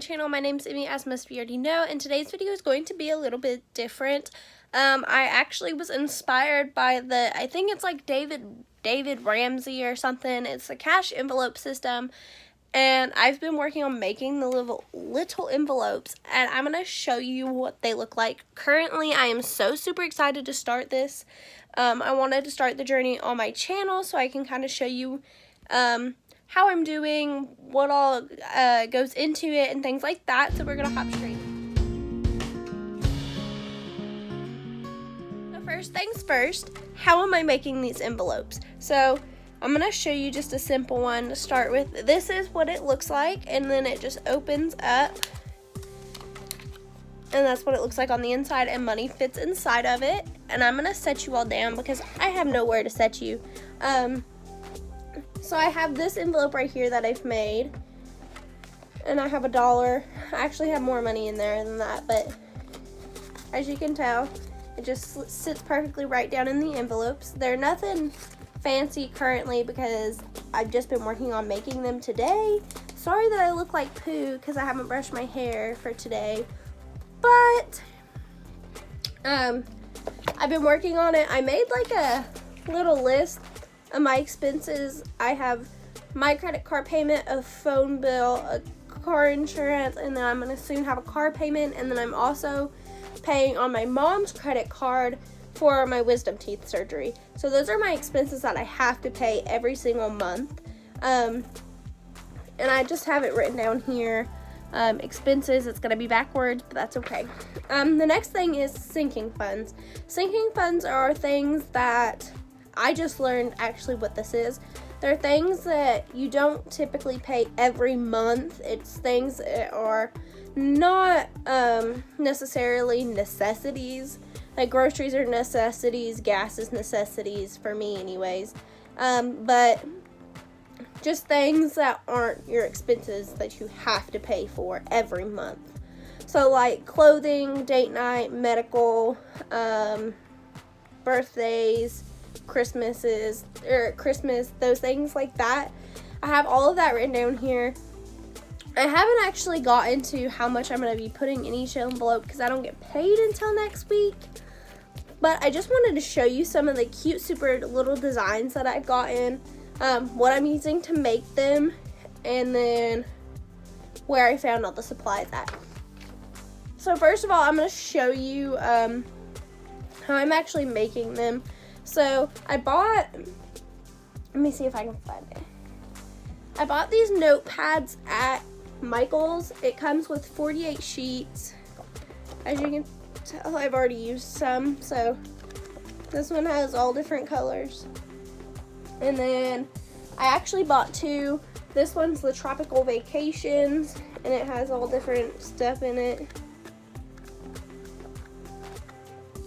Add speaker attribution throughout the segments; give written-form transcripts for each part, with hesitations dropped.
Speaker 1: channel. My name's Emmy, as most of you already know, and today's video is going to be a little bit different. I actually was inspired by I think it's like David Ramsey or something. It's a cash envelope system, and I've been working on making the little envelopes, and I'm going to show you what they look like. Currently, I am so super excited to start this. I wanted to start the journey on my channel so I can kind of show you how I'm doing, what all goes into it, and things like that. So we're gonna hop straight in. So first things first, how am I making these envelopes? So I'm gonna show you just a simple one to start with. This is what it looks like, and then it just opens up, and that's what it looks like on the inside, and money fits inside of it. And I'm gonna set you all down because I have nowhere to set you. So I have this envelope right here that I've made, and I have $1. I actually have more money in there than that, but as you can tell, it just sits perfectly right down in the envelopes. They're nothing fancy currently because I've just been working on making them today. Sorry that I look like poo because I haven't brushed my hair for today, but I've been working on it. I made like a little list of my expenses. I have my credit card payment, a phone bill, a car insurance, and then I'm gonna soon have a car payment, and then I'm also paying on my mom's credit card for my wisdom teeth surgery. So those are my expenses that I have to pay every single month. And I just have it written down here. Expenses, it's gonna be backwards, but that's okay. The next thing is sinking funds. Sinking funds are things that I just learned actually what this is. They're things that you don't typically pay every month. It's things that are not necessarily necessities. Like groceries are necessities, gas is necessities for me anyways. But just things that aren't your expenses that you have to pay for every month. So like clothing, date night, medical, birthdays, Christmas, those things like that. I have all of that written down here. I haven't actually gotten to how much I'm going to be putting in each envelope because I don't get paid until next week. But I just wanted to show you some of the cute, super little designs that I've gotten, what I'm using to make them, and then where I found all the supplies at. So first of all, I'm going to show you how I'm actually making them. So I bought, let me see if I can find it. I bought these notepads at Michael's. It comes with 48 sheets. As you can tell, I've already used some. So this one has all different colors. And then I actually bought two. This one's the Tropical Vacations, and it has all different stuff in it.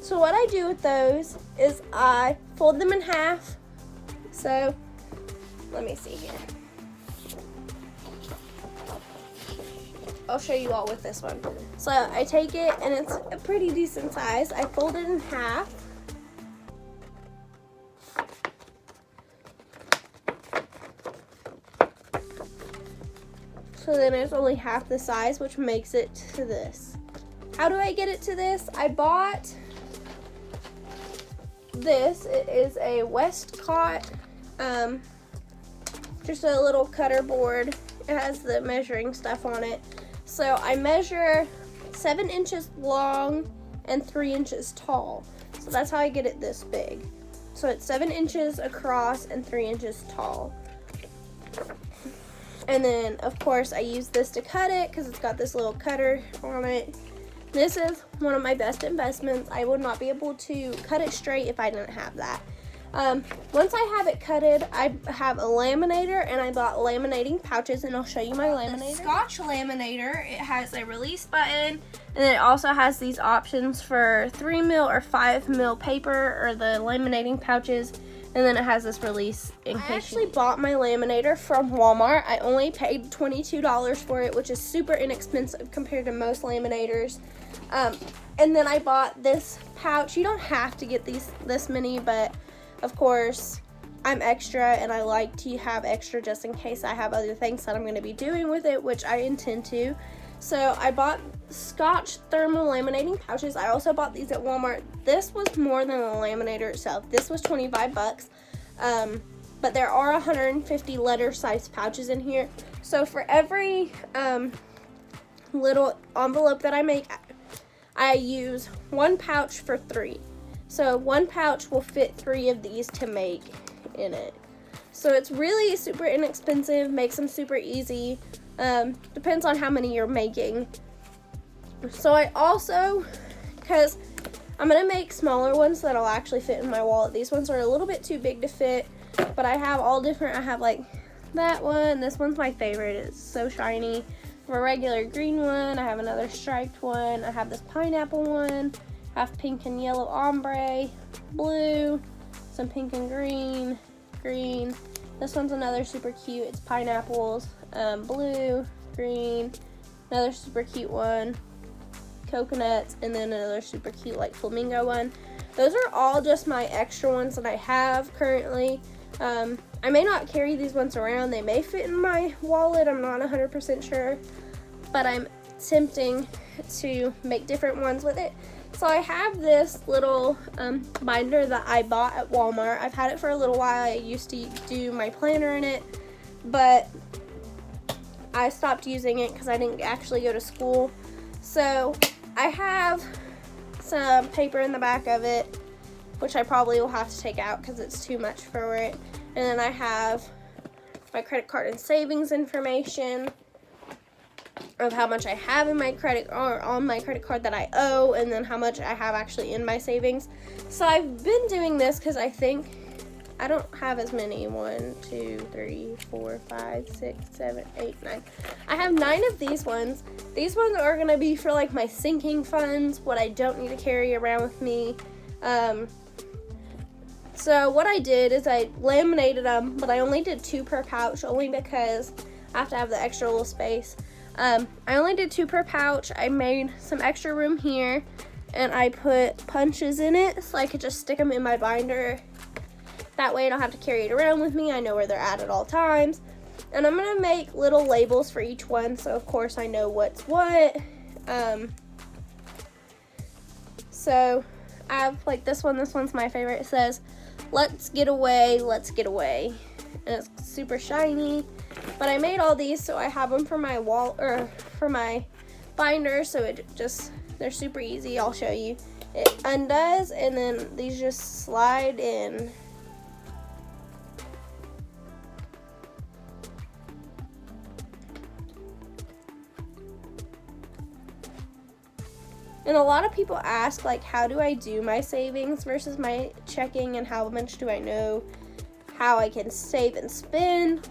Speaker 1: So what I do with those is I fold them in half. So let me see here. I'll show you all with this one. So I take it, and it's a pretty decent size. I fold it in half. So then it's only half the size, which makes it to this. How do I get it to this? I bought this. It is a Westcott, just a little cutter board. It has the measuring stuff on it. So I measure 7 inches long and 3 inches tall. So that's how I get it this big. So it's 7 inches across and 3 inches tall. And then of course I use this to cut it because it's got this little cutter on it. This is one of my best investments. I would not be able to cut it straight if I didn't have that. Once I have it cutted, I have a laminator, and I bought laminating pouches, and I'll show you my laminator. Scotch laminator. It has a release button, and it also has these options for 3 mil or 5 mil paper, or the laminating pouches, and then it has this release in case. I actually bought my laminator from Walmart. I only paid $22 for it, which is super inexpensive compared to most laminators. And then I bought this pouch. You don't have to get this many, but of course I'm extra, and I like to have extra just in case I have other things that I'm going to be doing with it, which I intend to. So I bought Scotch thermal laminating pouches. I also bought these at Walmart. This was more than the laminator itself. This was 25 bucks. But there are 150 letter size pouches in here. So for every little envelope that I make, I use one pouch for 3. So one pouch will fit 3 of these to make in it. So it's really super inexpensive, makes them super easy. Depends on how many you're making. So I also, because I'm going to make smaller ones that'll actually fit in my wallet. These ones are a little bit too big to fit, but I have all different. I have like that one. This one's my favorite. It's so shiny. I have a regular green one. I have another striped one. I have this pineapple one. I have pink and yellow ombre, blue, some pink and green. This one's another super cute. It's pineapples, blue, green, another super cute one, coconuts, and then another super cute like flamingo one. Those are all just my extra ones that I have currently. I may not carry these ones around. They may fit in my wallet. I'm not 100% sure, but I'm attempting to make different ones with it. So I have this little binder that I bought at Walmart. I've had it for a little while. I used to do my planner in it, but I stopped using it because I didn't actually go to school. So I have some paper in the back of it, which I probably will have to take out because it's too much for it. And then I have my credit card and savings information of how much I have in my credit or on my credit card that I owe, and then how much I have actually in my savings. So I've been doing this because I think I don't have as many. 1, 2, 3, 4, 5, 6, 7, 8, 9. I have 9 of these ones. These ones are going to be for like my sinking funds, what I don't need to carry around with me. So what I did is I laminated them, but I only did 2 per pouch, only because I have to have the extra little space. I only did 2 per pouch. I made some extra room here, and I put punches in it so I could just stick them in my binder. That way I don't have to carry it around with me. I know where they're at all times. And I'm going to make little labels for each one, so of course I know what's what. So I have like this one's my favorite. It says, "Let's get away, let's get away." And it's super shiny. But I made all these so I have them for my wall or for my binder, so they're super easy. I'll show you. It undoes, and then these just slide in. And a lot of people ask, like, how do I do my savings versus my checking, and how much do I know how I can save and spend?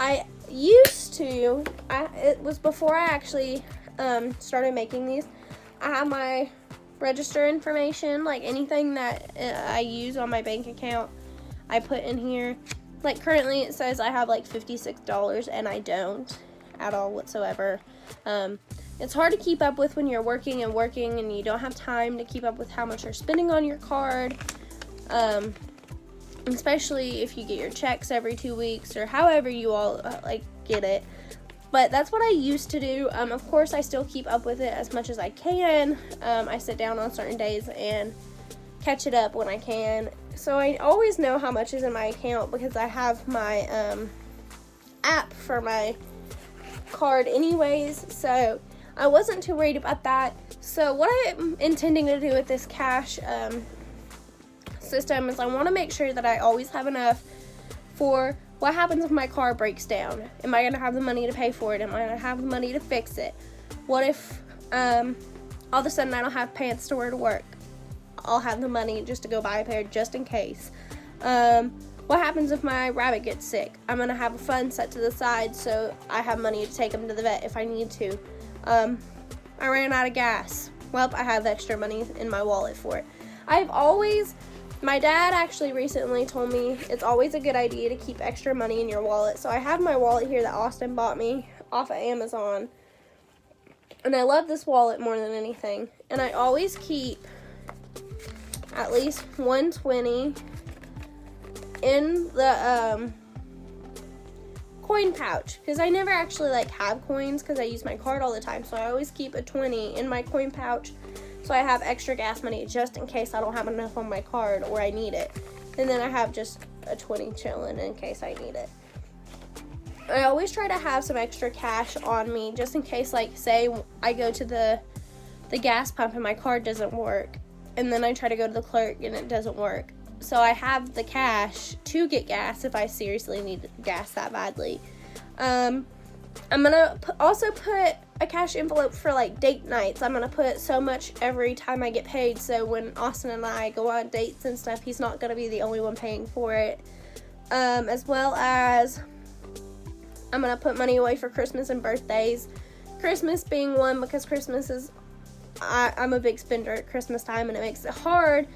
Speaker 1: I used to, it was before I actually started making these. I have my register information, like anything that I use on my bank account, I put in here. Like currently it says I have like $56, and I don't at all whatsoever. It's hard to keep up with when you're working and you don't have time to keep up with how much you're spending on your card. Especially if you get your checks every 2 weeks or however you all like get it. But that's what I used to do. Of course, I still keep up with it as much as I can. I sit down on certain days and catch it up when I can. So I always know how much is in my account because I have my app for my card anyways. So I wasn't too worried about that. So what I'm intending to do with this cash system is I want to make sure that I always have enough for what happens if my car breaks down. Am I going to have the money to pay for it? Am I going to have the money to fix it? What if all of a sudden I don't have pants to wear to work? I'll have the money just to go buy a pair just in case. What happens if my rabbit gets sick? I'm going to have a fund set to the side so I have money to take him to the vet if I need to. I ran out of gas. Well, I have extra money in my wallet for it. My dad actually recently told me it's always a good idea to keep extra money in your wallet. So I have my wallet here that Austin bought me off of Amazon. And I love this wallet more than anything. And I always keep at least $120 in the coin pouch, because I never actually like have coins because I use my card all the time, so I always keep a 20 in my coin pouch so I have extra gas money just in case I don't have enough on my card or I need it. And then I have just a 20 chilling in case I need it. I always try to have some extra cash on me just in case, like, say I go to the gas pump and my card doesn't work, and then I try to go to the clerk and it doesn't work. So I have the cash to get gas if I seriously need gas that badly. I'm gonna also put a cash envelope for like date nights. I'm gonna put so much every time I get paid, so when Austin and I go on dates and stuff, he's not gonna be the only one paying for it. As well as I'm gonna put money away for Christmas and birthdays. Christmas being one, because Christmas is, I'm a big spender at Christmas time, and it makes it hard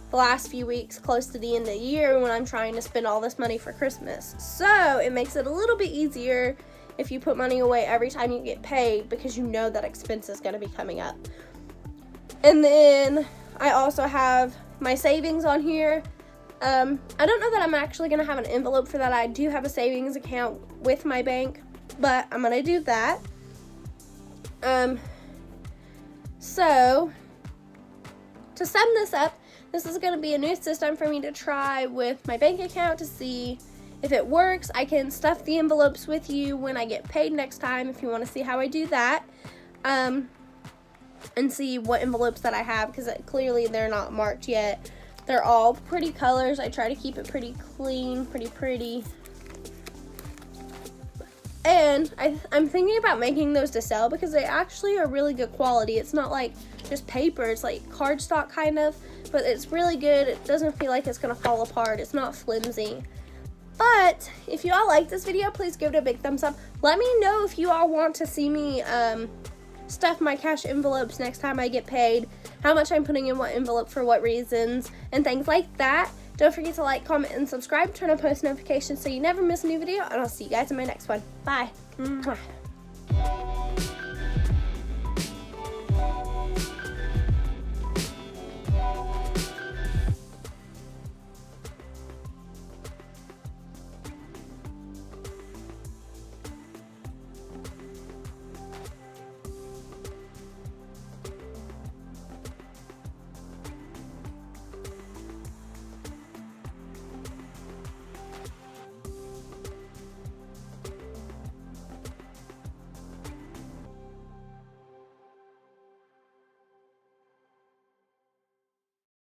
Speaker 1: the last few weeks close to the end of the year when I'm trying to spend all this money for Christmas. So it makes it a little bit easier if you put money away every time you get paid, because you know that expense is going to be coming up. And then I also have my savings on here. I don't know that I'm actually going to have an envelope for that. I do have a savings account with my bank, but I'm going to do that. So to sum this up, this is going to be a new system for me to try with my bank account to see if it works. I can stuff the envelopes with you when I get paid next time if you want to see how I do that. And see what envelopes that I have, because clearly they're not marked yet. They're all pretty colors. I try to keep it pretty clean, pretty. And I'm thinking about making those to sell because they actually are really good quality. It's not like just paper. It's like cardstock kind of, but it's really good. It doesn't feel like it's going to fall apart. It's not flimsy. But if you all like this video, please give it a big thumbs up. Let me know if you all want to see me stuff my cash envelopes next time I get paid, how much I'm putting in what envelope for what reasons, and things like that. Don't forget to like, comment, and subscribe. Turn on post notifications so you never miss a new video, and I'll see you guys in my next one. Bye. Mwah.